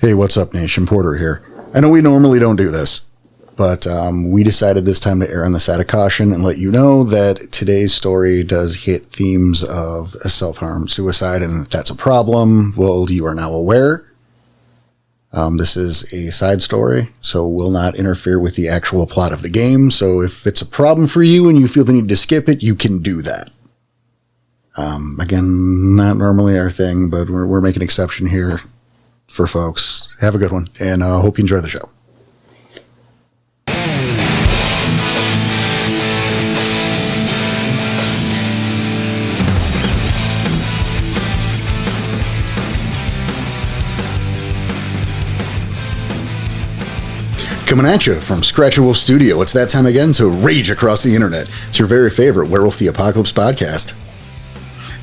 Hey, what's up, Nation? Porter here. I know we normally don't do this, but we decided this time to err on the side of caution and let you know that today's story does hit themes of self-harm, suicide, and if that's a problem, well, you are now aware. This is a side story, so will not interfere with the actual plot of the game. So if it's a problem for you and you feel the need to skip it, you can do that. Again, not normally our thing, but we're making an exception here for folks. Have a good one, and hope you enjoy the show. Coming at you from Scratch Wolf Studio, it's that time again to rage across the internet. It's your very favorite Werewolf the Apocalypse podcast.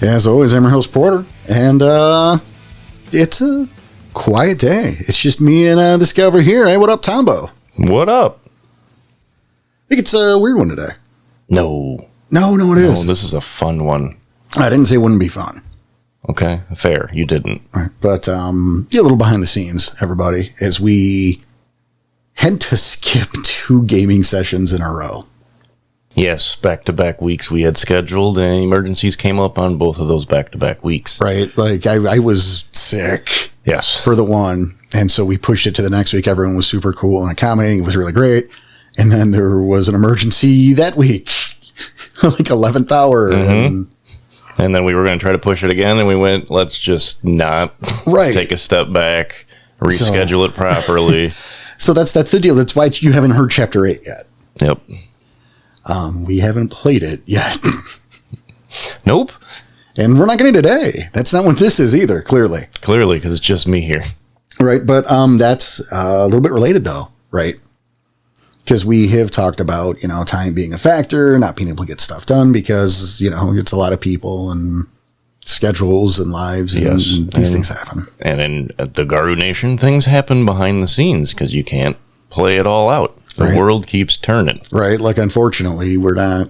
As always, I'm your host, Porter, and it's a quiet day. It's just me and this guy over here. Hey, what up, Tombo? What up? I think it's a weird one today. No, it is. This is a fun one. I didn't say it wouldn't be fun. Okay, fair. You didn't. All right, but a little behind the scenes, everybody, as we had to skip 2 gaming sessions in a row. Yes, back-to-back weeks we had scheduled, and emergencies came up on both of those back-to-back weeks. Right, like I was sick. Yes. For the one, and so we pushed it to the next week. Everyone was super cool and accommodating. It was really great. And then there was an emergency that week, like 11th hour. Mm-hmm. And then we were going to try to push it again, and we went, let's just not take a step back, reschedule it properly. So that's the deal. That's why you haven't heard Chapter 8 yet. Yep. We haven't played it yet. Nope. And we're not going to today. That's not what this is either, clearly. Clearly, because it's just me here. Right, but that's a little bit related, though, right? Because we have talked about, time being a factor, not being able to get stuff done because, it's a lot of people and schedules and lives, and these things happen. And in the Garu Nation, things happen behind the scenes because you can't play it all out. The world keeps turning. Right, like unfortunately, we're not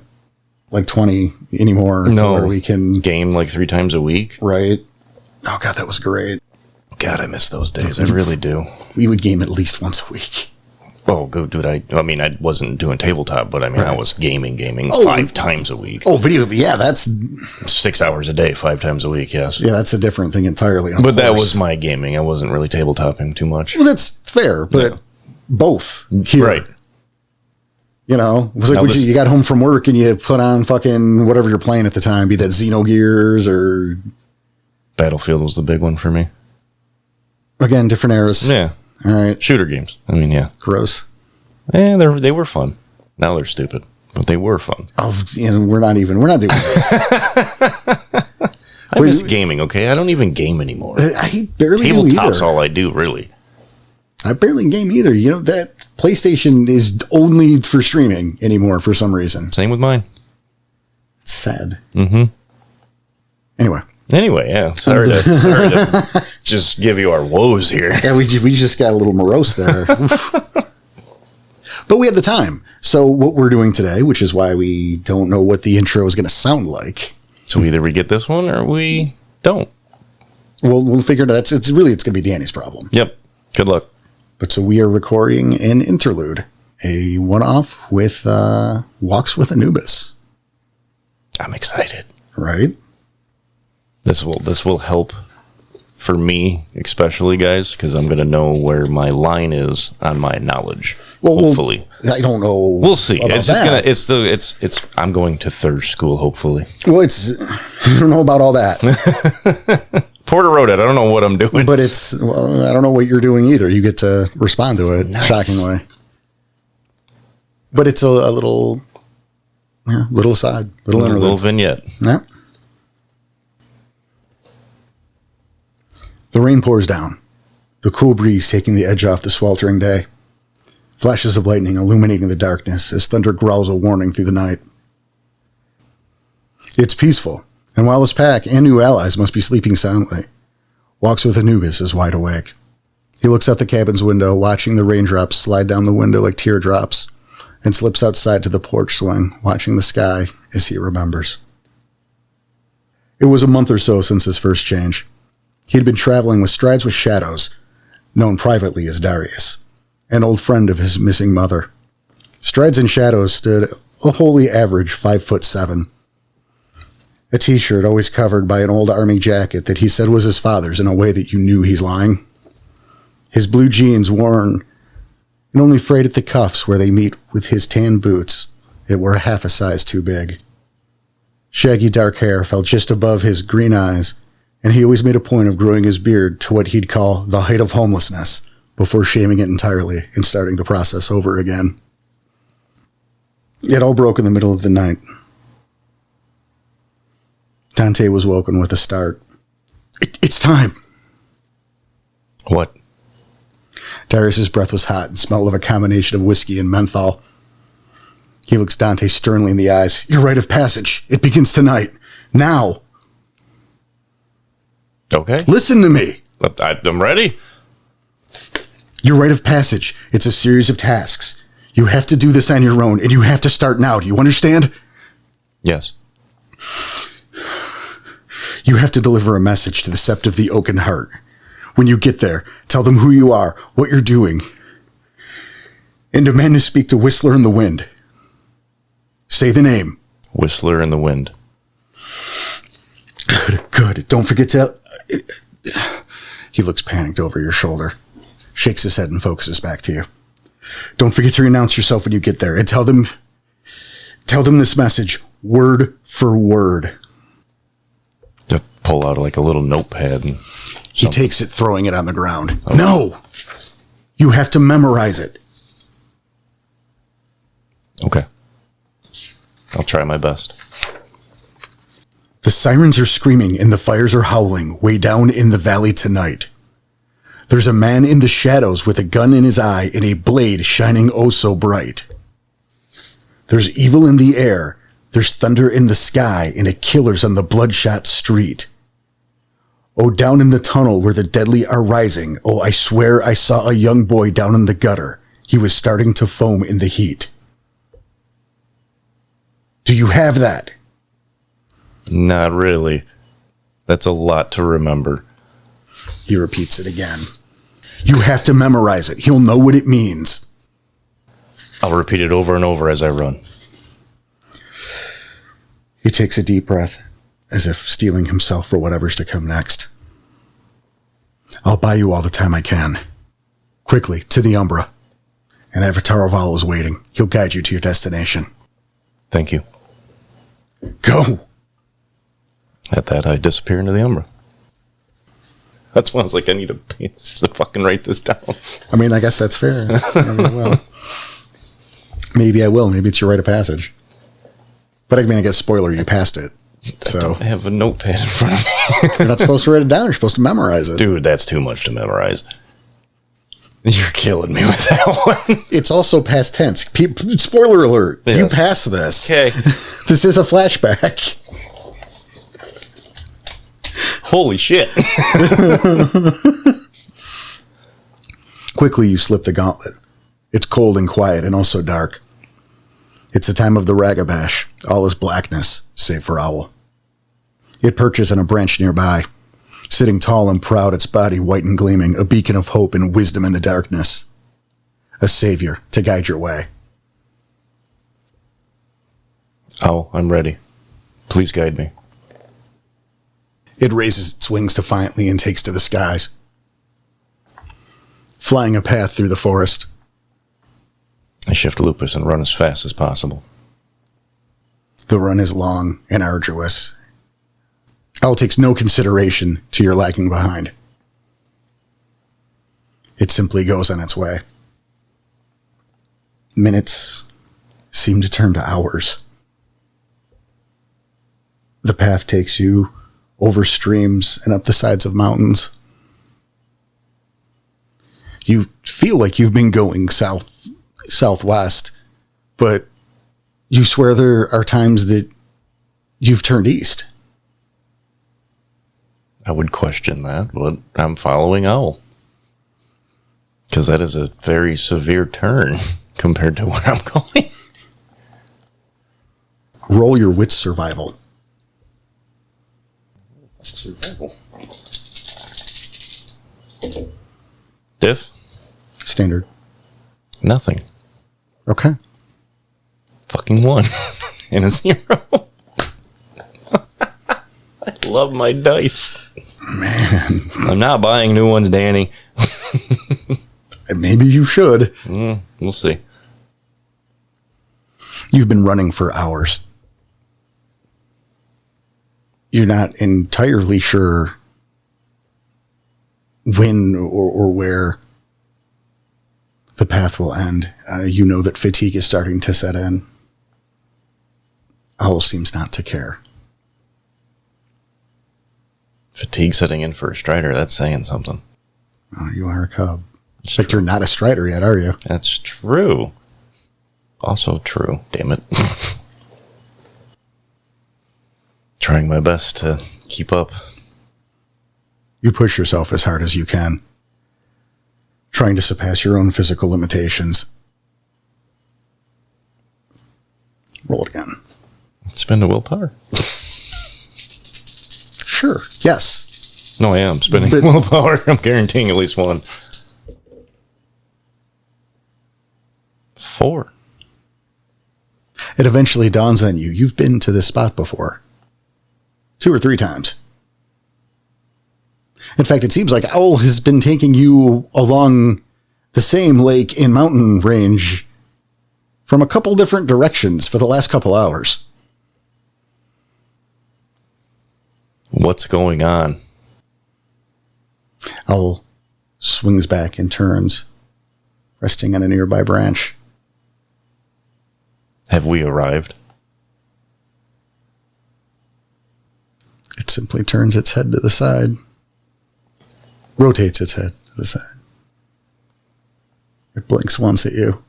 like 20 anymore. No, where we can game like 3 times a week. Right. Oh, God, that was great. God, I miss those days. I really do. We would game at least once a week. Oh, good, dude. I wasn't doing tabletop, but I was gaming 5 times a week. Oh, video. Yeah, that's 6 hours a day, 5 times a week. Yes. Yeah, that's a different thing entirely. But that was my gaming. I wasn't really tabletopping too much. Well, that's fair, but both here. Right. It was like you got home from work and you put on fucking whatever you're playing at the time, be that Xenogears or Battlefield was the big one for me. Again, different eras. Yeah. All right. Shooter games. Yeah. Gross. They were fun. Now they're stupid, but they were fun. Oh, we're not doing this. I miss gaming, okay? I don't even game anymore. I barely do either. Tabletop's all I do, really. I barely game either. That PlayStation is only for streaming anymore for some reason. Same with mine. It's sad. Mm-hmm. Anyway, yeah. Sorry to just give you our woes here. Yeah, we just got a little morose there. But we had the time. So what we're doing today, which is why we don't know what the intro is going to sound like. So either we get this one or we don't. We'll figure it out. It's going to be Danny's problem. Yep. Good luck. But so we are recording an interlude, a one-off with Walks with Anubis. I'm excited. Right? This will help for me, especially, guys, because I'm going to know where my line is on my knowledge. Well, hopefully, I don't know. We'll see. It's just gonna. I'm going to third school. Hopefully. Well, I don't know about all that. Porter wrote it. I don't know what I'm doing, but I don't know what you're doing either. You get to respond to it. Nice. Shockingly. But it's a little aside, little vignette. Yeah. The rain pours down, the cool breeze taking the edge off the sweltering day. Flashes of lightning illuminating the darkness as thunder growls a warning through the night. It's peaceful, and while his pack and new allies must be sleeping soundly, Walks with Anubis is wide awake. He looks out the cabin's window, watching the raindrops slide down the window like teardrops, and slips outside to the porch swing, watching the sky as he remembers. It was a month or so since his first change. He had been traveling with strides with shadows, known privately as Darius, an old friend of his missing mother. Strides in shadows stood a wholly average 5'7". A t-shirt always covered by an old army jacket that he said was his father's in a way that you knew he's lying. His blue jeans worn and only frayed at the cuffs where they meet with his tan boots that were half a size too big. Shaggy dark hair fell just above his green eyes, and he always made a point of growing his beard to what he'd call the height of homelessness before shaving it entirely and starting the process over again. It all broke in the middle of the night. Dante was woken with a start. It's time. What? Darius's breath was hot and smelled of a combination of whiskey and menthol. He looks Dante sternly in the eyes. Your rite of passage. It begins tonight. Now. Okay. Listen to me. I'm ready. Your rite of passage. It's a series of tasks. You have to do this on your own, and you have to start now. Do you understand? Yes. You have to deliver a message to the Sept of the Oaken Heart. When you get there, tell them who you are, what you're doing, and demand to speak to Whistler in the Wind. Say the name. Whistler in the Wind. Good. Don't forget to... He looks panicked over your shoulder, shakes his head and focuses back to you. Don't forget to announce yourself when you get there, and tell them this message word for word. To pull out like a little notepad. And he takes it, throwing it on the ground. Okay. No! You have to memorize it. Okay. I'll try my best. The sirens are screaming and the fires are howling way down in the valley tonight. There's a man in the shadows with a gun in his eye and a blade shining oh so bright. There's evil in the air, there's thunder in the sky, and a killer's on the bloodshot street. Oh, down in the tunnel where the deadly are rising, oh, I swear I saw a young boy down in the gutter. He was starting to foam in the heat. Do you have that? Not really. That's a lot to remember. He repeats it again. You have to memorize it. He'll know what it means. I'll repeat it over and over as I run. He takes a deep breath, as if steeling himself for whatever's to come next. I'll buy you all the time I can. Quickly, to the Umbra. And Avatar Oval is waiting. He'll guide you to your destination. Thank you. Go! At that, I disappear into the Umbra. That's why I was like, I need to fucking write this down. I mean, I guess that's fair. Maybe I will. Maybe it's your rite of passage. But I mean, I guess spoiler, you passed it. So I don't have a notepad in front of me. You're not supposed to write it down. You're supposed to memorize it. Dude, that's too much to memorize. You're killing me with that one. It's also past tense. Spoiler alert. Yes. You passed this. Okay. This is a flashback. Holy shit. Quickly, you slip the gauntlet. It's cold and quiet and also dark. It's the time of the Ragabash. All is blackness, save for Owl. It perches on a branch nearby, sitting tall and proud, its body white and gleaming, a beacon of hope and wisdom in the darkness. A savior to guide your way. Owl, I'm ready. Please guide me. It raises its wings defiantly and takes to the skies, flying a path through the forest. I shift lupus and run as fast as possible. The run is long and arduous. Owl takes no consideration to your lagging behind. It simply goes on its way. Minutes seem to turn to hours. The path takes you over streams and up the sides of mountains. You feel like you've been going southwest, but you swear there are times that you've turned east. I would question that, but I'm following Owl. Because that is a very severe turn compared to where I'm going. Roll your wits survival. Survival. Diff? Standard. Nothing. Okay. Fucking 1 and a 0. I love my dice. Man. I'm not buying new ones, Danny. Maybe you should. We'll see. You've been running for hours. You're not entirely sure when or where the path will end. You know that fatigue is starting to set in. Owl seems not to care. Fatigue setting in for a strider, that's saying something. Oh, you are a cub. But you're not a strider yet, are you? That's true. Also true, damn it. Trying my best to keep up. You push yourself as hard as you can, trying to surpass your own physical limitations. Roll it again. Spend a willpower. Sure, yes. No, I am spending willpower. I'm guaranteeing at least 1. 4. It eventually dawns on you. You've been to this spot before. 2 or 3 times. In fact, it seems like Owl has been taking you along the same lake and mountain range from a couple different directions for the last couple hours. What's going on? Owl swings back and turns, resting on a nearby branch. Have we arrived? It simply turns its head to the side. Rotates its head to the side. It blinks once at you.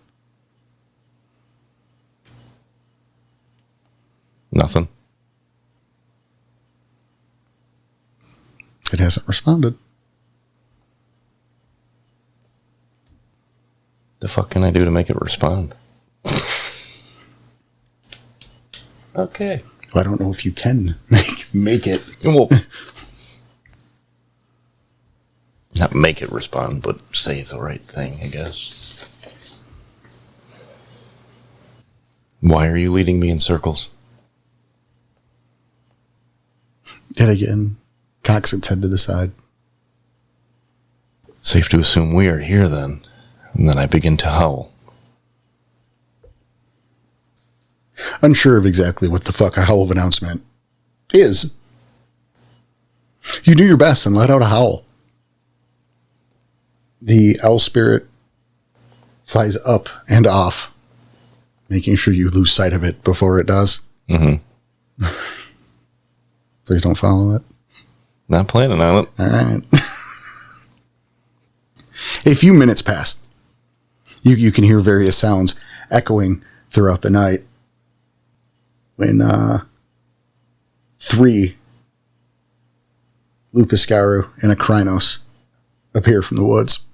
Nothing. It hasn't responded. The fuck can I do to make it respond? Okay. Well, I don't know if you can make it. Well, not make it respond, but say the right thing, I guess. Why are you leading me in circles? Yet again, cocks its head to the side. Safe to assume we are here then. And then I begin to howl. Unsure of exactly what the fuck a howl of announcement is. You do your best and let out a howl. The owl spirit flies up and off, making sure you lose sight of it before it does. Mm-hmm. Please don't follow it. Not planning on it. All right. A few minutes pass. You can hear various sounds echoing throughout the night when 3 Lupiscaru and a Krynos appear from the woods.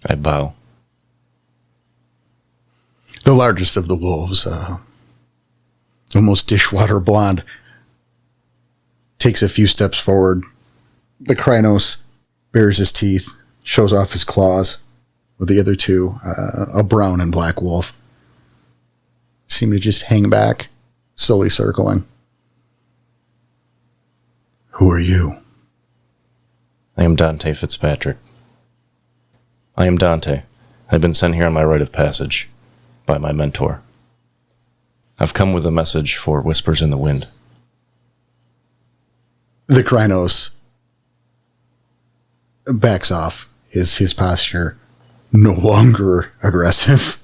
I bow. The largest of the wolves, almost dishwater blonde, takes a few steps forward. The Krynos bares his teeth, shows off his claws, with the other 2, a brown and black wolf, seem to just hang back, slowly circling. Who are you? I am Dante Fitzpatrick. I am Dante. I've been sent here on my Rite of Passage by my mentor. I've come with a message for Whispers in the Wind. The Krynos backs off, his posture no longer aggressive.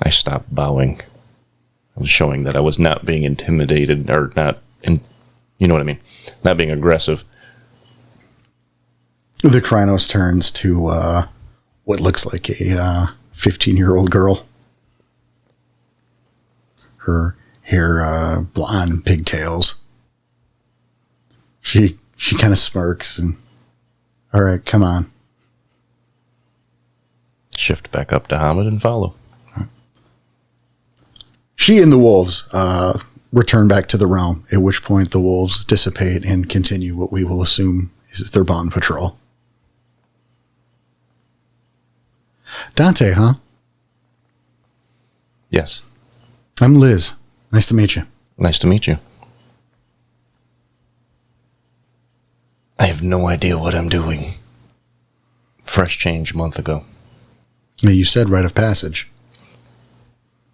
I stopped bowing. I was showing that I was not being intimidated, or not, you know what I mean? Not being aggressive. The Krynos turns to what looks like a 15-year-old girl. Her hair blonde pigtails. She kind of smirks and, all right, come on. Shift back up to Hamid and follow. She and the wolves return back to the realm, at which point the wolves dissipate and continue what we will assume This is their bond patrol. Dante, huh? Yes. I'm Liz. Nice to meet you. Nice to meet you. I have no idea what I'm doing. Fresh change a month ago. Now, you said Rite of Passage.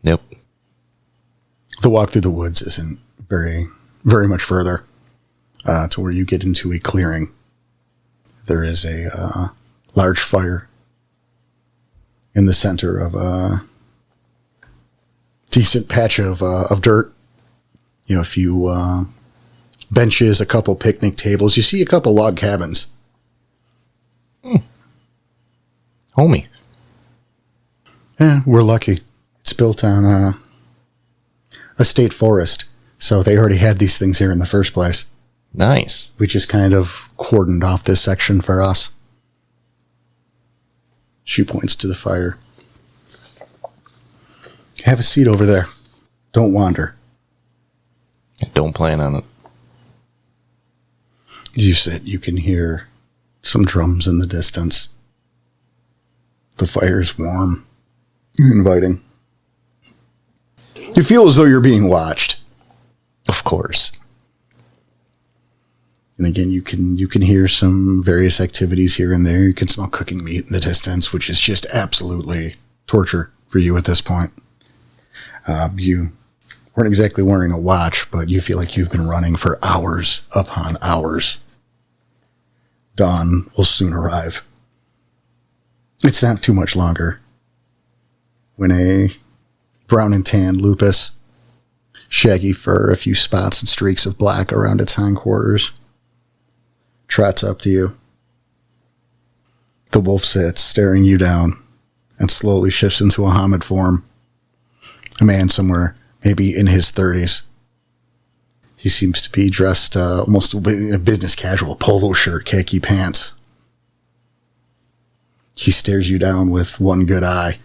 Yep. The walk through the woods isn't very, very much further to where you get into a clearing. There is a large fire in the center of a decent patch of dirt. You know, a few benches, a couple picnic tables. You see a couple log cabins. Homie. Yeah, we're lucky. It's built on a state forest, so they already had these things here in the first place. Nice. We just kind of cordoned off this section for us. She points to the fire. Have a seat over there. Don't wander. I don't plan on it. As you sit, you can hear some drums in the distance. The fire is warm, inviting. You feel as though you're being watched. Of course. And again, you can hear some various activities here and there. You can smell cooking meat in the distance, which is just absolutely torture for you at this point. You weren't exactly wearing a watch, but you feel like you've been running for hours upon hours. Dawn will soon arrive. It's not too much longer when a brown and tan lupus, shaggy fur, a few spots and streaks of black around its hindquarters, trots up to you. The wolf sits, staring you down, and slowly shifts into a hominid form. A man somewhere, maybe in his 30s. He seems to be dressed almost in a business casual, polo shirt, khaki pants. He stares you down with one good eye,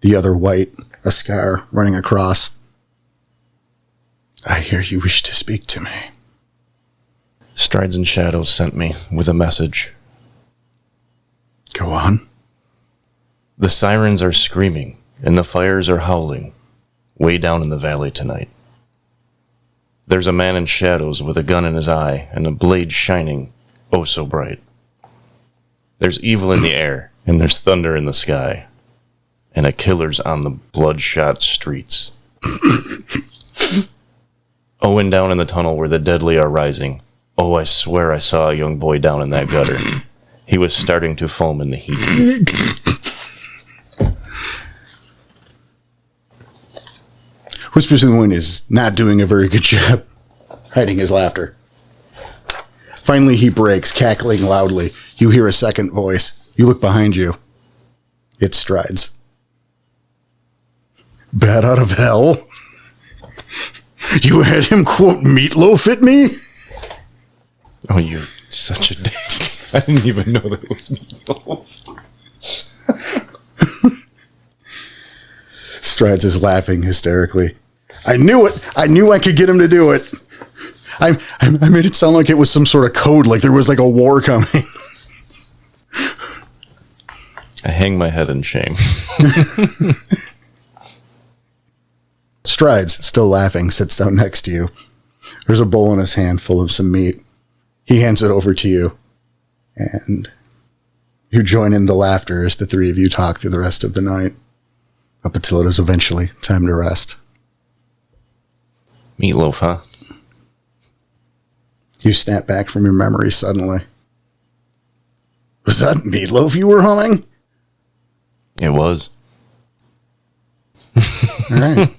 the other white, a scar running across. I hear you wish to speak to me. Strides and Shadows sent me with a message. Go on. The sirens are screaming, and the fires are howling, way down in the valley tonight. There's a man in shadows with a gun in his eye and a blade shining, oh so bright. There's evil in the air, and there's thunder in the sky, and a killer's on the bloodshot streets. Oh, and down in the tunnel where the deadly are rising. Oh, I swear I saw a young boy down in that gutter. He was starting to foam in the heat. Whispers in the Wind is not doing a very good job hiding his laughter. Finally, he breaks, cackling loudly. You hear a second voice. You look behind you. It Strides. Bat out of hell? You had him quote Meatloaf at me? Oh, you're such a dick. I didn't even know that was Meatloaf. Strides is laughing hysterically. I knew it. I knew I could get him to do it. I made it sound like it was some sort of code, like there was like a war coming. I hang my head in shame. Strides, still laughing, sits down next to you. There's a bowl in his hand full of some meat. He hands it over to you, and you join in the laughter as the three of you talk through the rest of the night, up until it is eventually time to rest. Meatloaf, huh? You snap back from your memory suddenly. Was that Meatloaf you were humming? It was. All right.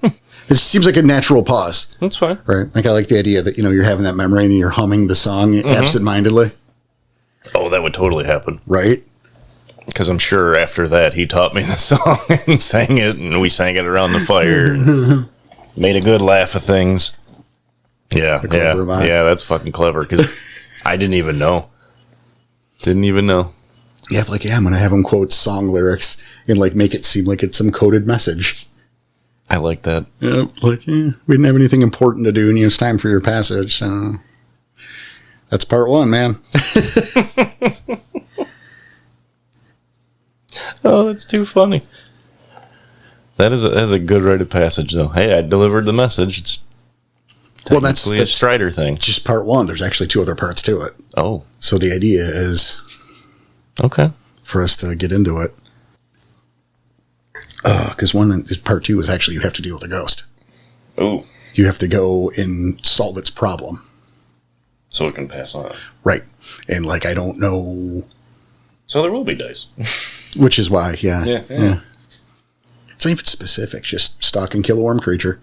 It seems like a natural pause. That's fine. Right. Like I like the idea that, you're having that memory and you're humming the song absentmindedly. Oh, that would totally happen. Right. Because I'm sure after that he taught me the song and sang it, and we sang it around the fire and made a good laugh of things. Yeah, that's fucking clever, because I didn't even know. Yeah, like, I'm going to have him quote song lyrics and, make it seem like it's some coded message. I like that. Yeah, we didn't have anything important to do, and it's time for your passage, so That's part one, man. Oh, that's too funny. That is a good rite of passage, though. Hey, I delivered the message. It's technically a Strider thing. Just part one. There's actually 2 other parts to it. Oh. So the idea is Okay. for us to get into it. Because part 2 is actually you have to deal with a ghost. Oh. You have to go and solve its problem. So it can pass on. Right. And like, I don't know. So there will be dice. Which is why, yeah. Yeah. It's not even specific. Just stalk and kill a worm creature.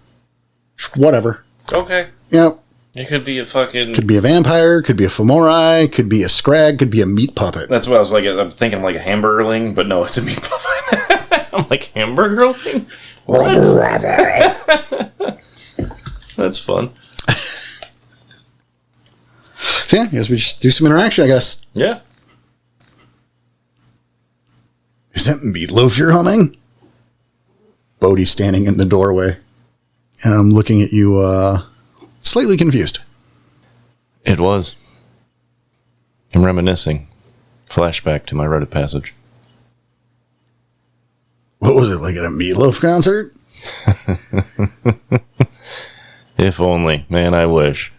Whatever. Okay. Yeah. It could be a fucking... Could be a vampire, could be a femori, could be a scrag, could be a meat puppet. That's what I was like. I'm thinking like a hamburgerling, but no, it's a meat puppet. I'm like, hamburgerling? That's fun. So yeah, I guess we just do some interaction, I guess. Yeah. Is that meatloaf you're humming? Bodhi's standing in the doorway. And I'm looking at you, slightly confused. It was. I'm reminiscing. Flashback to my Rite of Passage. What was it, like at a meatloaf concert? If only. Man, I wish.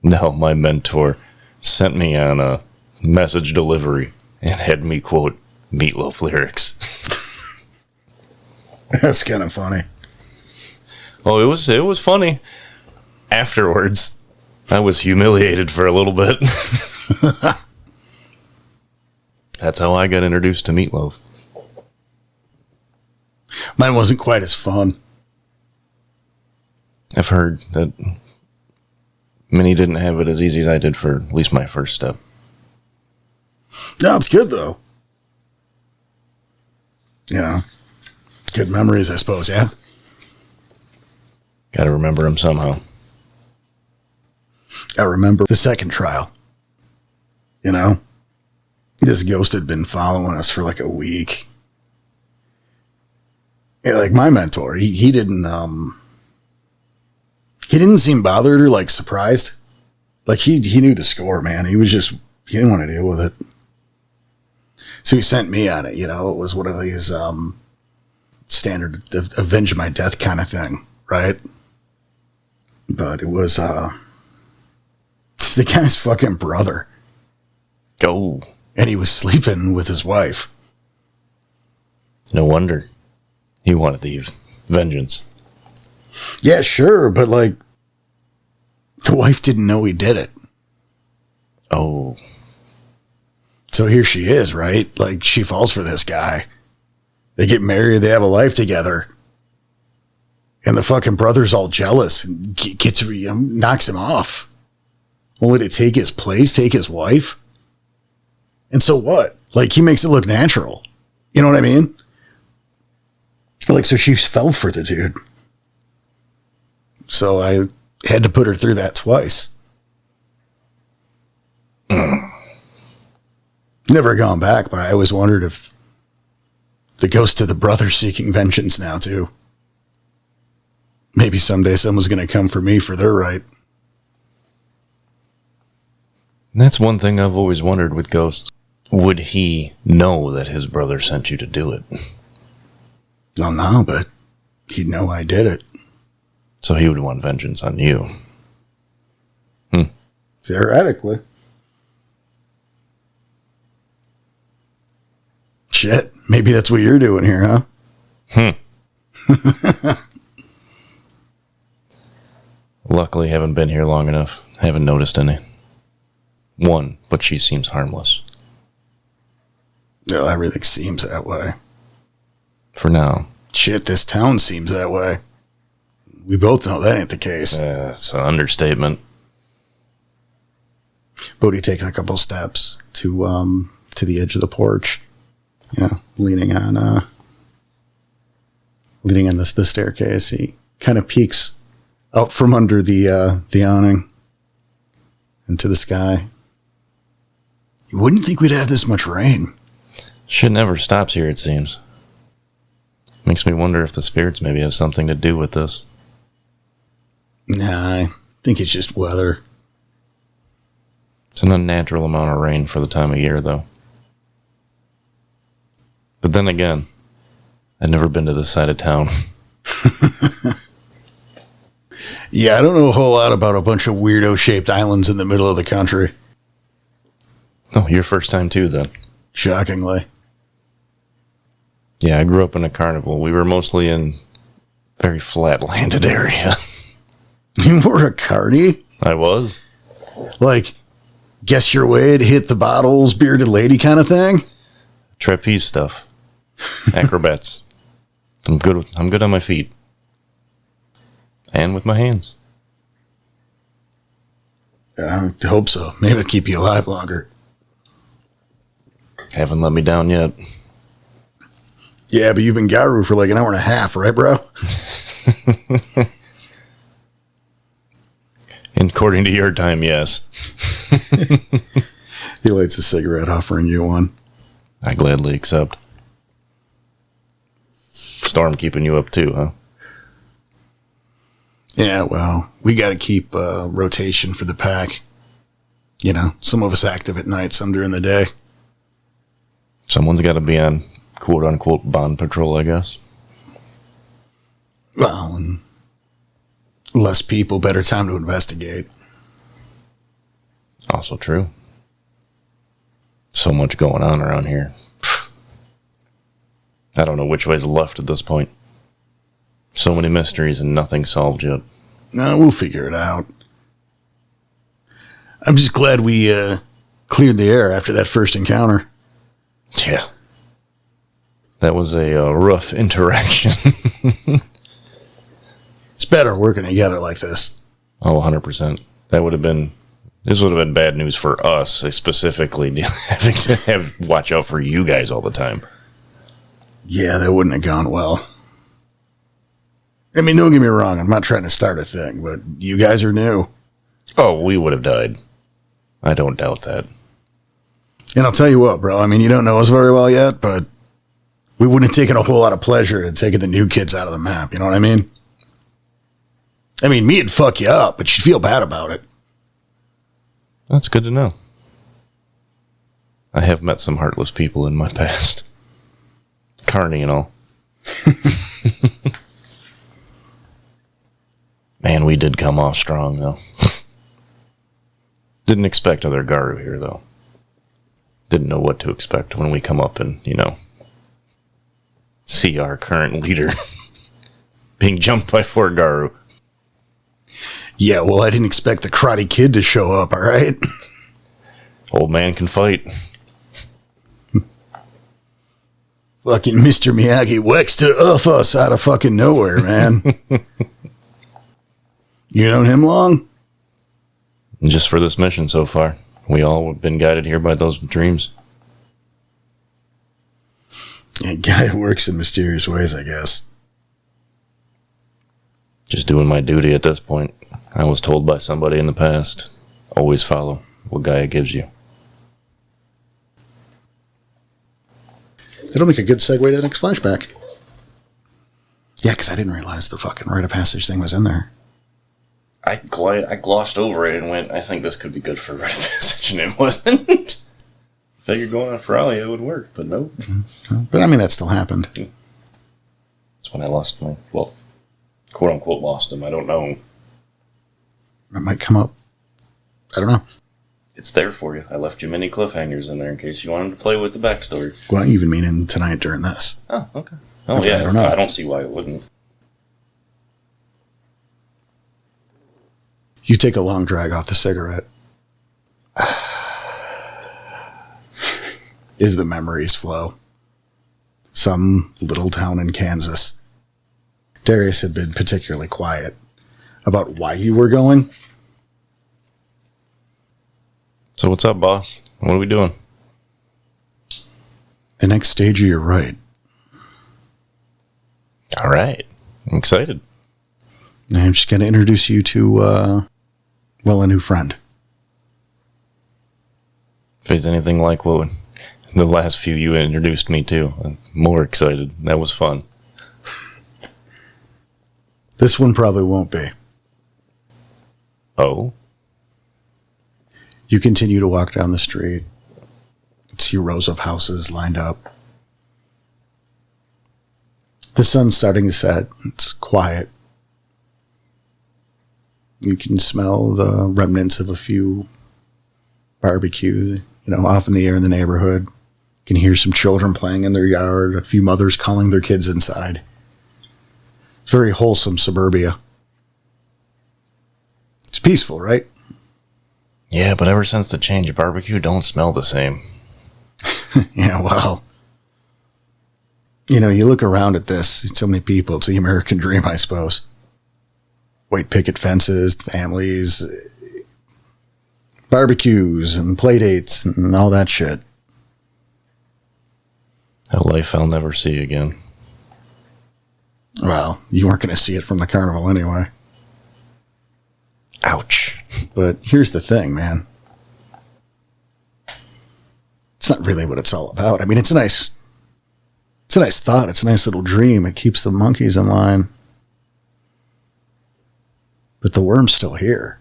No, my mentor sent me on a message delivery and had me quote Meatloaf lyrics. That's kind of funny. Oh, it was funny. Afterwards, I was humiliated for a little bit. That's how I got introduced to Meatloaf. Mine wasn't quite as fun. I've heard that many didn't have it as easy as I did for at least my first step. No, it's good, though. Yeah. Good memories, I suppose, yeah? Gotta remember them somehow. I remember the second trial. You know? This ghost had been following us for like a week. Yeah, like my mentor, he didn't seem bothered or like surprised. Like he knew the score, man. He didn't want to deal with it. So he sent me on it, you know. It was one of these standard avenge my death kind of thing, right? But it was it's the guy's fucking brother. Go. And he was sleeping with his wife. No wonder. He wanted the vengeance. Yeah, sure, but like the wife didn't know he did it. Oh. So here she is, right? Like she falls for this guy. They get married, they have a life together. And the fucking brother's all jealous and gets, you know, knocks him off. Only to take his place, take his wife. And so what? Like he makes it look natural. You know what I mean? Like, so she fell for the dude. So I had to put her through that twice. Never gone back, but I always wondered if the ghost of the brother's seeking vengeance now, too. Maybe someday someone's going to come for me for their right. And that's one thing I've always wondered with ghosts. Would he know that his brother sent you to do it? Well, no, but he'd know I did it. So he would want vengeance on you. Theoretically. Shit, maybe that's what you're doing here, huh? Luckily, haven't been here long enough. Haven't noticed any. One, but she seems harmless. No, everything seems that way. For now. Shit, this town seems that way. We both know that ain't the case. It's an understatement. Bodhi taking a couple steps to the edge of the porch. Yeah, leaning on the staircase. He kind of peeks out from under the awning into the sky. You wouldn't think we'd have this much rain. Shit never stops here, it seems. Makes me wonder if the spirits maybe have something to do with this. Nah, I think it's just weather. It's an unnatural amount of rain for the time of year, though. But then again, I'd never been to this side of town. Yeah, I don't know a whole lot about a bunch of weirdo-shaped islands in the middle of the country. Oh, your first time too, then. Shockingly. Yeah, I grew up in a carnival. We were mostly in very flat-landed area. You were a carny? I was. Like, guess your way to hit the bottles, bearded lady kind of thing? Trapeze stuff. Acrobats. I'm good on my feet. And with my hands. I hope so. Maybe it'll keep you alive longer. Haven't let me down yet. Yeah, but you've been Garu for like an hour and a half, right, bro? According to your time, yes. He lights a cigarette, offering you one. I gladly accept. Storm keeping you up too, huh? Yeah, well, we got to keep rotation for the pack. You know, some of us active at night, some during the day. Someone's got to be on quote-unquote bond patrol, I guess. Well, and less people, better time to investigate. Also true. So much going on around here. I don't know which way's left at this point. So many mysteries and nothing solved yet. No, we'll figure it out. I'm just glad we cleared the air after that first encounter. Yeah. That was a rough interaction. It's better working together like this. Oh, 100%. This would have been bad news for us, specifically having to watch out for you guys all the time. Yeah, that wouldn't have gone well. I mean, don't get me wrong, I'm not trying to start a thing, but you guys are new. Oh, we would have died. I don't doubt that. And I'll tell you what, bro, I mean, you don't know us very well yet, but we wouldn't have taken a whole lot of pleasure in taking the new kids out of the map, you know what I mean? I mean, me'd fuck you up, but you'd feel bad about it. That's good to know. I have met some heartless people in my past. Carney and all. Man, we did come off strong, though. Didn't expect other Garu here, though. Didn't know what to expect when we come up and, see our current leader being jumped by 4 Garu. Yeah, well, I didn't expect the Karate Kid to show up, all right? Old man can fight. Fucking Mr. Miyagi whacks to us out of fucking nowhere, man. You known him long? Just for this mission so far. We all have been guided here by those dreams. Yeah, Gaia works in mysterious ways, I guess. Just doing my duty at this point. I was told by somebody in the past, always follow what Gaia gives you. It'll make a good segue to the next flashback. Yeah, because I didn't realize the fucking Rite of Passage thing was in there. I glossed over it and went, I think this could be good for Rite of Passage, and it wasn't. Figured going on Feralia it would work, but nope. But I mean, that still happened. That's when I lost my, quote-unquote lost him. I don't know. It might come up. I don't know. It's there for you. I left you many cliffhangers in there in case you wanted to play with the backstory. Well, I even mean in tonight during this. Oh, okay. Oh, yeah. I don't know. I don't see why it wouldn't. You take a long drag off the cigarette. As the memories flow. Some little town in Kansas. Darius had been particularly quiet about why you were going. So what's up, boss? What are we doing? The next stage of your rite. All right. I'm excited. I'm just going to introduce you to, a new friend. If it's anything like what the last few you introduced me to, I'm more excited. That was fun. This one probably won't be. Oh? You continue to walk down the street. See rows of houses lined up. The sun's starting to set. It's quiet. You can smell the remnants of a few barbecues, off in the air in the neighborhood. You can hear some children playing in their yard, a few mothers calling their kids inside. It's very wholesome suburbia. It's peaceful, right? Yeah, but ever since the change, barbecue don't smell the same. Yeah, well, you look around at this, so many people, it's the American dream, I suppose. White picket fences, families, barbecues, and play dates, and all that shit. A life I'll never see again. Well, you weren't going to see it from the carnival anyway. Ouch. But here's the thing, man. It's not really what it's all about. I mean, it's a nice thought. It's a nice little dream. It keeps the monkeys in line. But the worm's still here.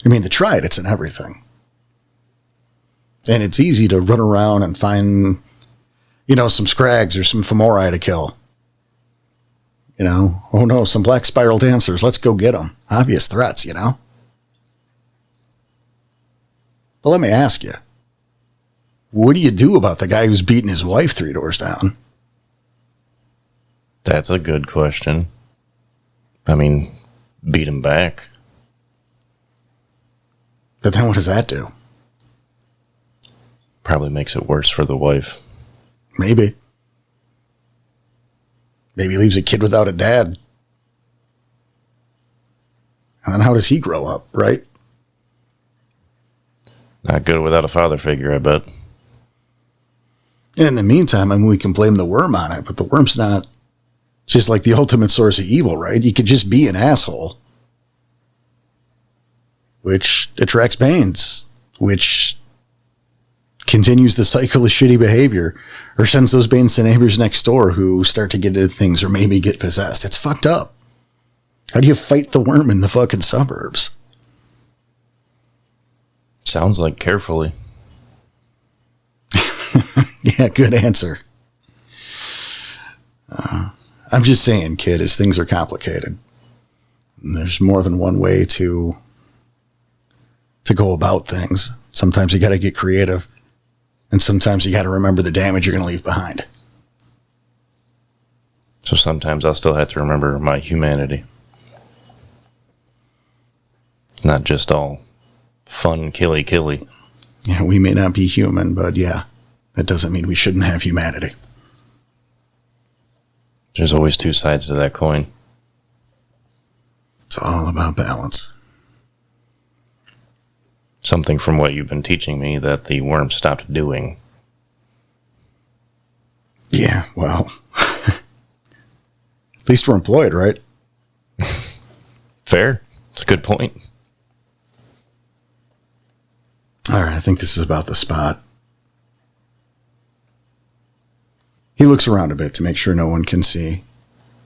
I mean, to try it, it's in everything. And it's easy to run around and find, some scrags or some femori to kill. Oh no, some black spiral dancers. Let's go get them. Obvious threats, But let me ask you. What do you do about the guy who's beating his wife 3 doors down? That's a good question. I mean, beat him back. But then what does that do? Probably makes it worse for the wife. Maybe. Maybe leaves a kid without a dad. And then how does he grow up, right? Not good without a father figure, I bet. In the meantime, we can blame the worm on it, but the worm's not just like the ultimate source of evil, right? You could just be an asshole, which attracts pains, which continues the cycle of shitty behavior, or sends those banes to neighbors next door who start to get into things or maybe get possessed. It's fucked up. How do you fight the worm in the fucking suburbs? Sounds like carefully. Yeah, good answer. I'm just saying, kid, as things are complicated, there's more than one way to go about things. Sometimes you got to get creative, and sometimes you got to remember the damage you're going to leave behind. So sometimes I'll still have to remember my humanity. It's not just all fun killy. Yeah, we may not be human, but yeah, that doesn't mean we shouldn't have humanity. There's always two sides to that coin. It's all about balance. Something from what you've been teaching me that the worm stopped doing. Yeah, well, at least we're employed, right? Fair. It's a good point. All right, I think this is about the spot. He looks around a bit to make sure no one can see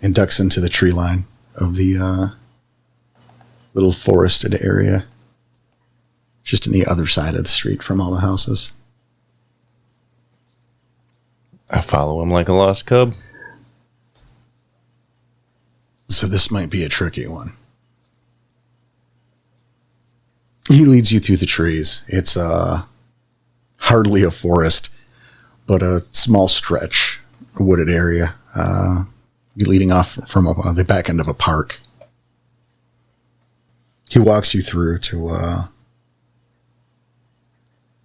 and ducks into the tree line of the little forested area, just on the other side of the street from all the houses. I follow him like a lost cub. So this might be a tricky one. He leads you through the trees. It's hardly a forest, but a small stretch, a wooded area, leading off from the back end of a park. He walks you through to a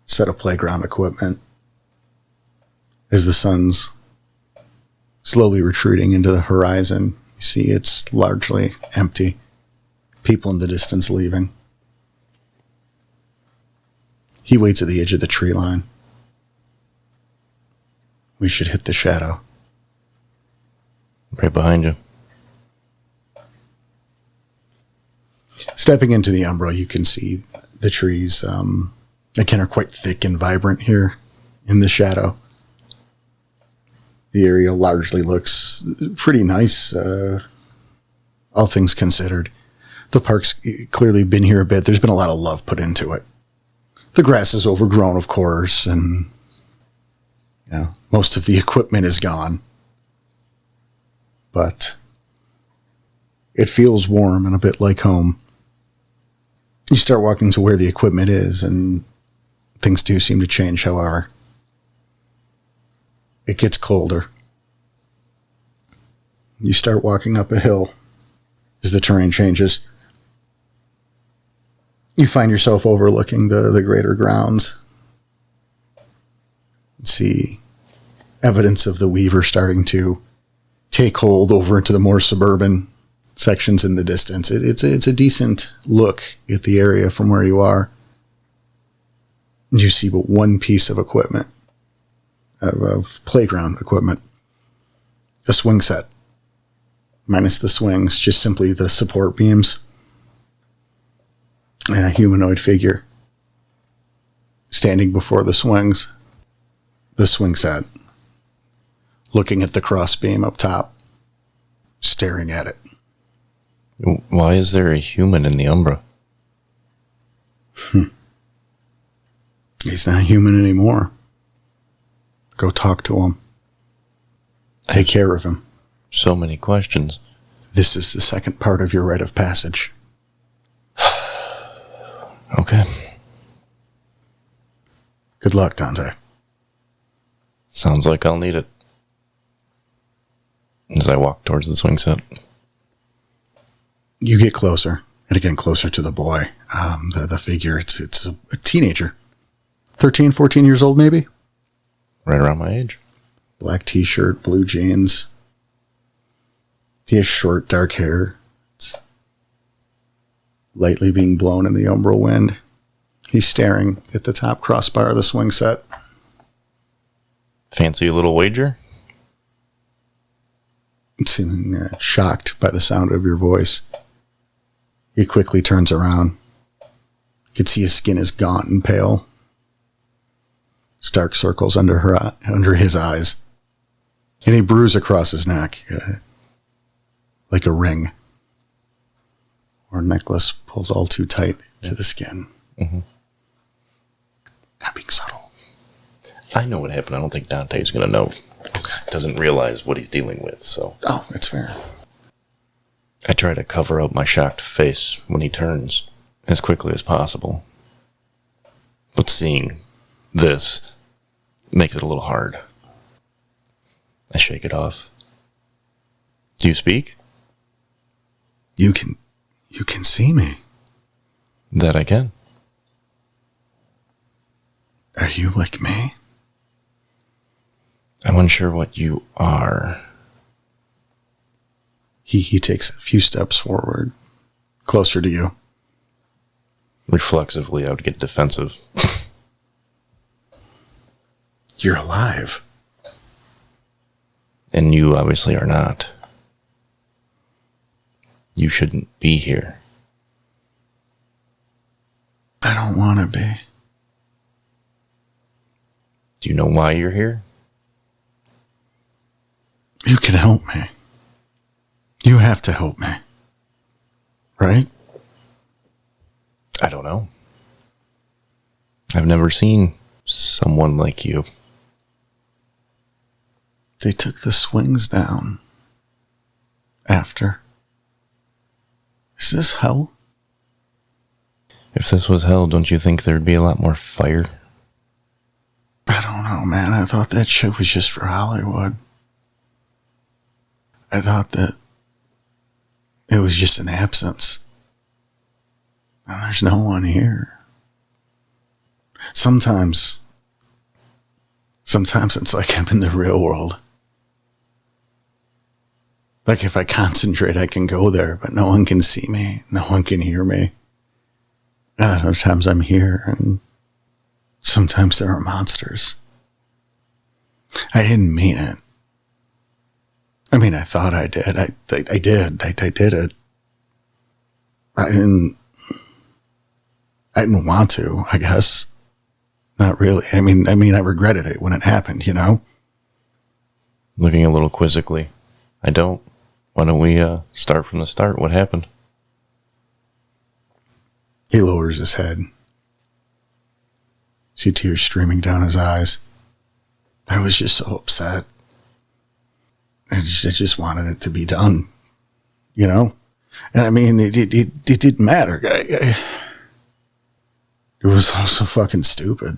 set of playground equipment as the sun's slowly retreating into the horizon. You see it's largely empty. People in the distance leaving. He waits at the edge of the tree line. We should hit the shadow. Right behind you. Stepping into the umbra, you can see the trees, again, are quite thick and vibrant here in the shadow. The area largely looks pretty nice, all things considered. The park's clearly been here a bit. There's been a lot of love put into it. The grass is overgrown, of course, and most of the equipment is gone. But it feels warm and a bit like home. You start walking to where the equipment is, and things do seem to change, however. It gets colder. You start walking up a hill as the terrain changes. You find yourself overlooking the greater grounds. You see evidence of the Weaver starting to take hold over into the more suburban sections in the distance. It's a decent look at the area from where you are. You see but one piece of equipment, of playground equipment. A swing set. Minus the swings, just simply the support beams. And a humanoid figure standing before the swings. The swing set. Looking at the crossbeam up top. Staring at it. Why is there a human in the Umbra? He's not human anymore. Go talk to him. Take care of him. So many questions. This is the second part of your rite of passage. Okay. Good luck, Dante. Sounds like I'll need it. As I walk towards the swing set. You get closer, and again closer to the boy. The figure, it's a teenager. 13, 14 years old, maybe? Right around my age. Black t-shirt, blue jeans. He has short, dark hair. It's lightly being blown in the umbral wind. He's staring at the top crossbar of the swing set. Fancy a little wager? Seeming shocked by the sound of your voice. He quickly turns around. You can see his skin is gaunt and pale. Dark circles under his eyes. And a bruise across his neck. Like a ring. Or a necklace pulled all too tight to the skin. Mm-hmm. Not being subtle. I know what happened. I don't think Dante's going to know. Okay. Doesn't realize what he's dealing with, so. Oh, that's fair. I try to cover up my shocked face when he turns as quickly as possible. But seeing this makes it a little hard. I shake it off. Do you speak? You can see me. That I can. Are you like me? I'm unsure what you are. He takes a few steps forward, closer to you. Reflexively, I would get defensive. You're alive. And you obviously are not. You shouldn't be here. I don't want to be. Do you know why you're here? You can help me. You have to help me. Right? I don't know. I've never seen someone like you. They took the swings down. After. Is this hell? If this was hell, don't you think there'd be a lot more fire? I don't know, man. I thought that shit was just for Hollywood. I thought that it was just an absence. And there's no one here. Sometimes it's like I'm in the real world. Like if I concentrate, I can go there, but no one can see me. No one can hear me. And other times I'm here, and sometimes there are monsters. I didn't mean it. I mean, I thought I did. I did. I did it. I didn't want to, I guess. Not really. I mean, I regretted it when it happened, you know? Looking a little quizzically. I don't. Why don't we start from the start? What happened? He lowers his head. See tears streaming down his eyes. I was just so upset. I just wanted it to be done, you know? And I mean, it didn't matter. It was all so fucking stupid.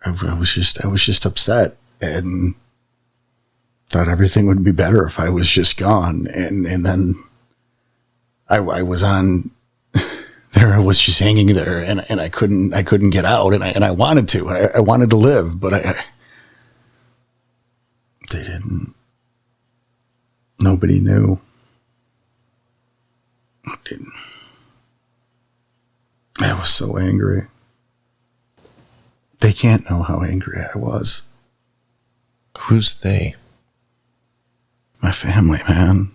I was just upset and thought everything would be better if I was just gone. And then I was on there. I was just hanging there and I couldn't get out and I wanted to. I wanted to live, but they didn't. Nobody knew. I was so angry. They can't know how angry I was. Who's they? My family, man.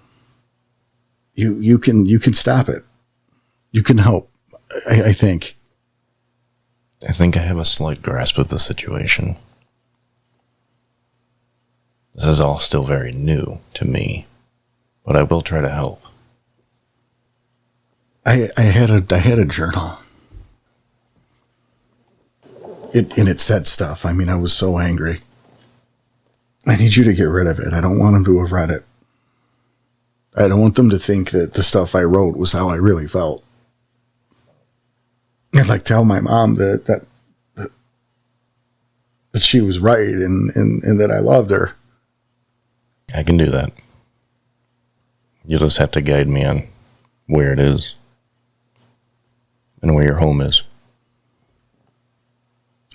You can stop it. You can help. I think. I think I have a slight grasp of the situation. This is all still very new to me, but I will try to help. I had a journal. It said stuff. I mean, I was so angry. I need you to get rid of it. I don't want them to have read it. I don't want them to think that the stuff I wrote was how I really felt. I'd like tell my mom that she was right and that I loved her. I can do that. You'll just have to guide me on where it is and where your home is.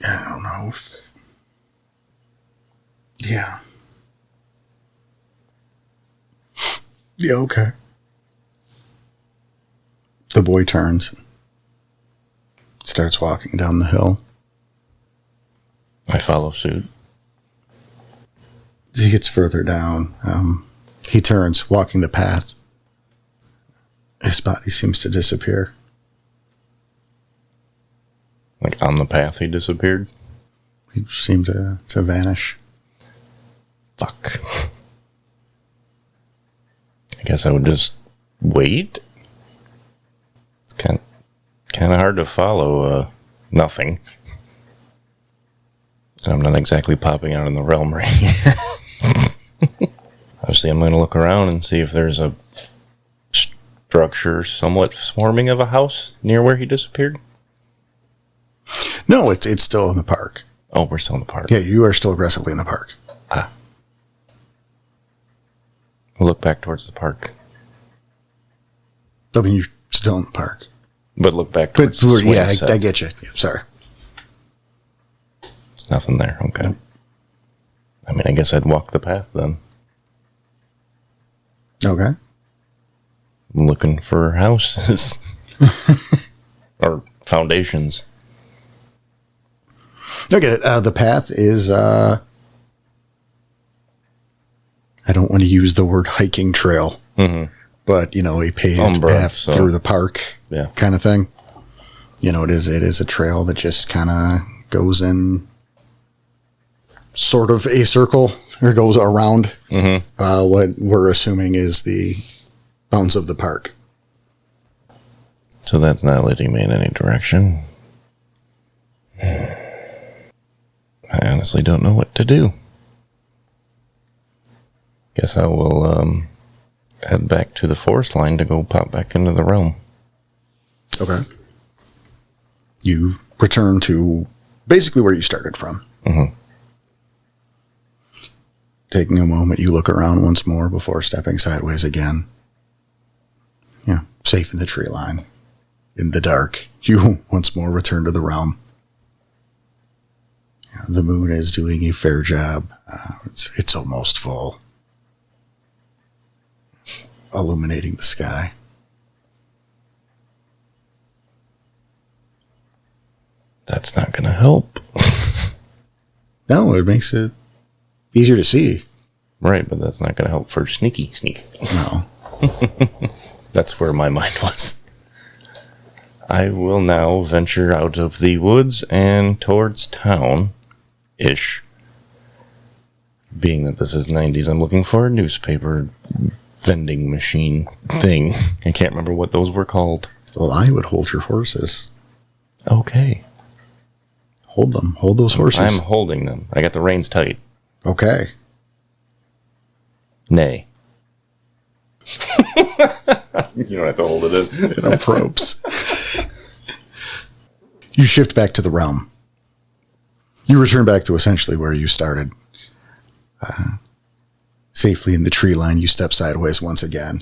I don't know. Yeah. Yeah, okay. The boy turns. Starts walking down the hill. I follow suit. As he gets further down, he turns, walking the path. His body seems to disappear. Like on the path he disappeared? He seemed to vanish. Fuck. I guess I would just wait. It's kind of hard to follow nothing. So I'm not exactly popping out in the realm right here. Obviously, I'm going to look around and see if there's a structure somewhat swarming of a house near where he disappeared. No, it's still in the park. Oh, we're still in the park. Yeah, you are still aggressively in the park. Ah. We'll look back towards the park. I mean, you're still in the park. But look back towards the swing yeah, set. I get you. Yeah, sorry. There's nothing there. Okay. I mean, I guess I'd walk the path then. Okay. I'm looking for houses. Or foundations. I get it. The path is, I don't want to use the word hiking trail, but, you know, a paved path through the park kind of thing. You know, it is a trail that just kind of goes in sort of a circle or goes around what we're assuming is the bounds of the park. So that's not leading me in any direction. I honestly don't know what to do. Guess I will head back to the forest line to go pop back into the realm. Okay. You return to basically where you started from. Taking a moment, you look around once more before stepping sideways again. Yeah, safe in the tree line. In the dark, you once more return to the realm. Yeah, the moon is doing a fair job. It's almost full. Illuminating the sky. That's not going to help. No, it makes it easier to see. Right, but that's not going to help for sneak. No. That's where my mind was. I will now venture out of the woods and towards town-ish. Being that this is 90s, I'm looking for a newspaper vending machine thing. I can't remember what those were called. Well, I would hold your horses. Okay. Hold them. Hold those horses. I'm holding them. I got the reins tight. Okay. Nay. You don't have to hold it in. Probes. You shift back to the realm. You return back to essentially where you started. Safely in the tree line, you step sideways once again.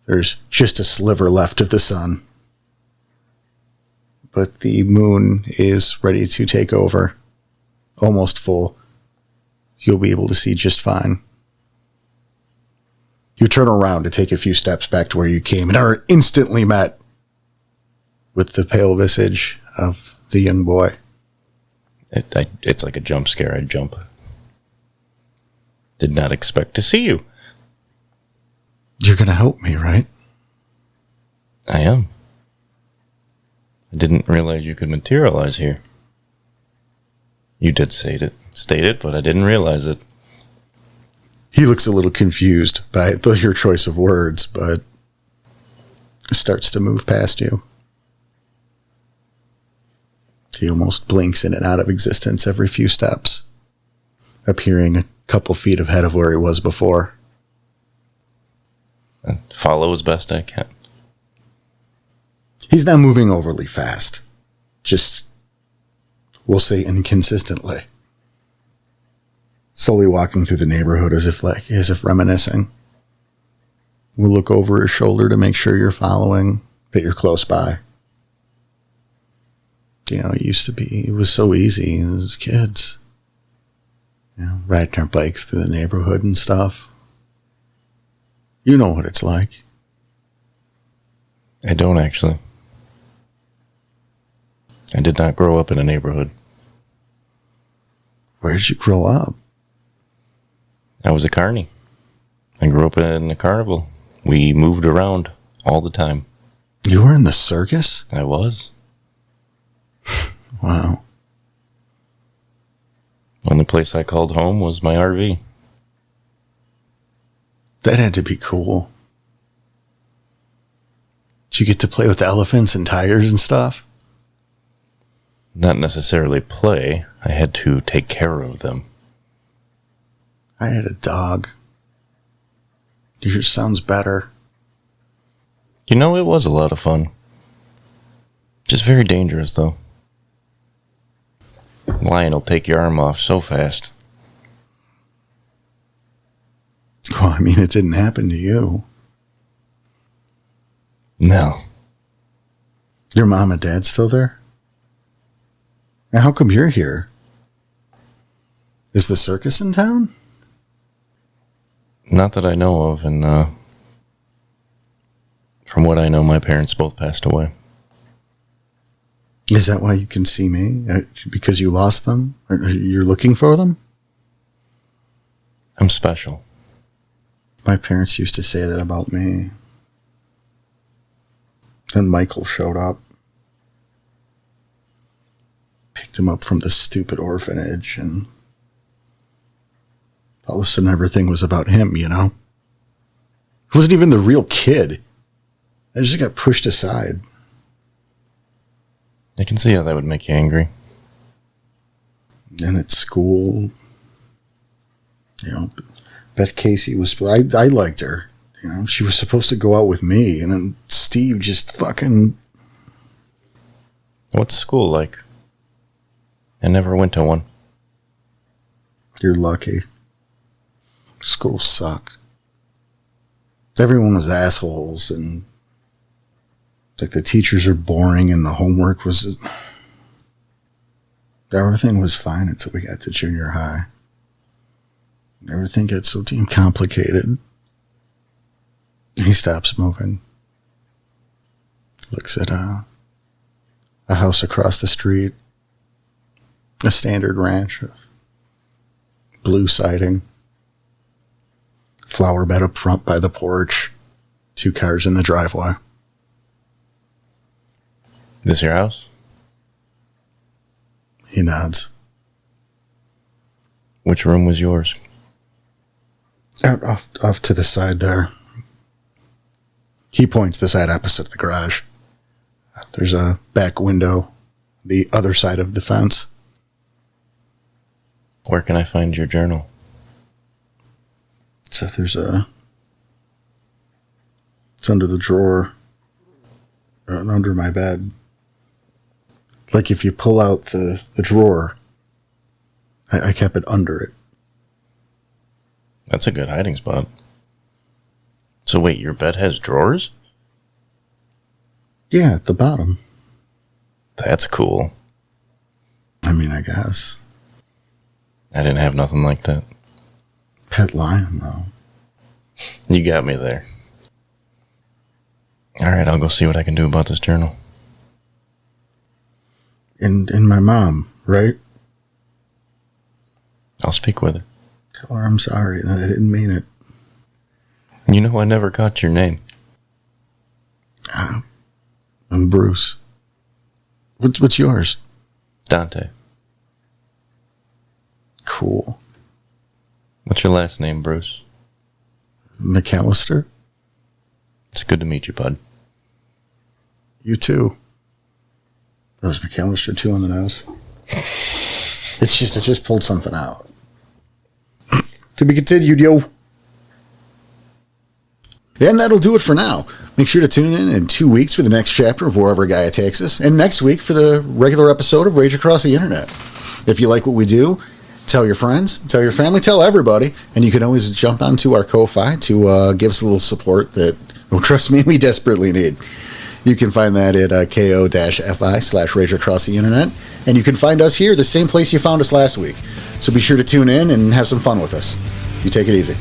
There's just a sliver left of the sun. But the moon is ready to take over. Almost full. You'll be able to see just fine. You turn around to take a few steps back to where you came and are instantly met with the pale visage of the young boy. It's like a jump scare. I jump. Did not expect to see you. You're going to help me, right? I am. I didn't realize you could materialize here. You did state it, but I didn't realize it. He looks a little confused by your choice of words, but starts to move past you. He almost blinks in and out of existence every few steps, appearing a couple feet ahead of where he was before. And follow as best I can. He's not moving overly fast. Just, we'll say, inconsistently. Slowly walking through the neighborhood as if reminiscing. We'll look over his shoulder to make sure you're following, that you're close by. You know, it was so easy as kids. You know, riding our bikes through the neighborhood and stuff. You know what it's like. I don't actually. I did not grow up in a neighborhood. Where did you grow up? I was a carny. I grew up in a carnival. We moved around all the time. You were in the circus? I was. Wow. Only place I called home was my RV. That had to be cool. Did you get to play with elephants and tigers and stuff? Not necessarily play. I had to take care of them. I had a dog. Yours sounds better. You know, it was a lot of fun. Just very dangerous, though. Lion will take your arm off so fast. Well, I mean, it didn't happen to you. No. Your mom and dad still there? Now, how come you're here? Is the circus in town? Not that I know of, and from what I know, my parents both passed away. Is that why you can see me? Because you lost them? Or you're looking for them? I'm special. My parents used to say that about me. Then Michael showed up. Picked him up from the stupid orphanage, and all of a sudden everything was about him, you know? He wasn't even the real kid. I just got pushed aside. I can see how that would make you angry. And at school, you know, Beth Casey was, I liked her. You know, she was supposed to go out with me, and then Steve just fucking... What's school like? I never went to one. You're lucky. School sucked. Everyone was assholes, and like the teachers are boring, and the homework was just... Everything was fine until we got to junior high. Everything gets so damn complicated. He stops moving. Looks at a house across the street. A standard ranch of blue siding. Flower bed up front by the porch. 2 cars in the driveway. This your house? He nods. Which room was yours? Out off to the side there. He points the side opposite the garage. There's a back window the other side of the fence. Where can I find your journal? So it's under the drawer, under my bed. Like if you pull out the drawer, I kept it under it. That's a good hiding spot. So wait, your bed has drawers? Yeah, at the bottom. That's cool. I mean, I guess. I didn't have nothing like that. Pet lion, though. You got me there. Alright, I'll go see what I can do about this journal. And my mom, right? I'll speak with her. Tell her I'm sorry, that I didn't mean it. You know, I never got your name. I'm Bruce. What's yours? Dante. Cool. What's your last name, Bruce? McAllister? It's good to meet you, bud. You too. That was McAllister too on the nose. I just pulled something out. To be continued, yo. And that'll do it for now. Make sure to tune in 2 weeks for the next chapter of Wherever Gaia Takes Us, and next week for the regular episode of Rage Across the Internet. If you like what we do, tell your friends, tell your family, tell everybody, and you can always jump onto our Ko-Fi to give us a little support that, oh, trust me, we desperately need. You can find that at ko-fi/Rage Across the Internet, and you can find us here, the same place you found us last week. So be sure to tune in and have some fun with us. You take it easy.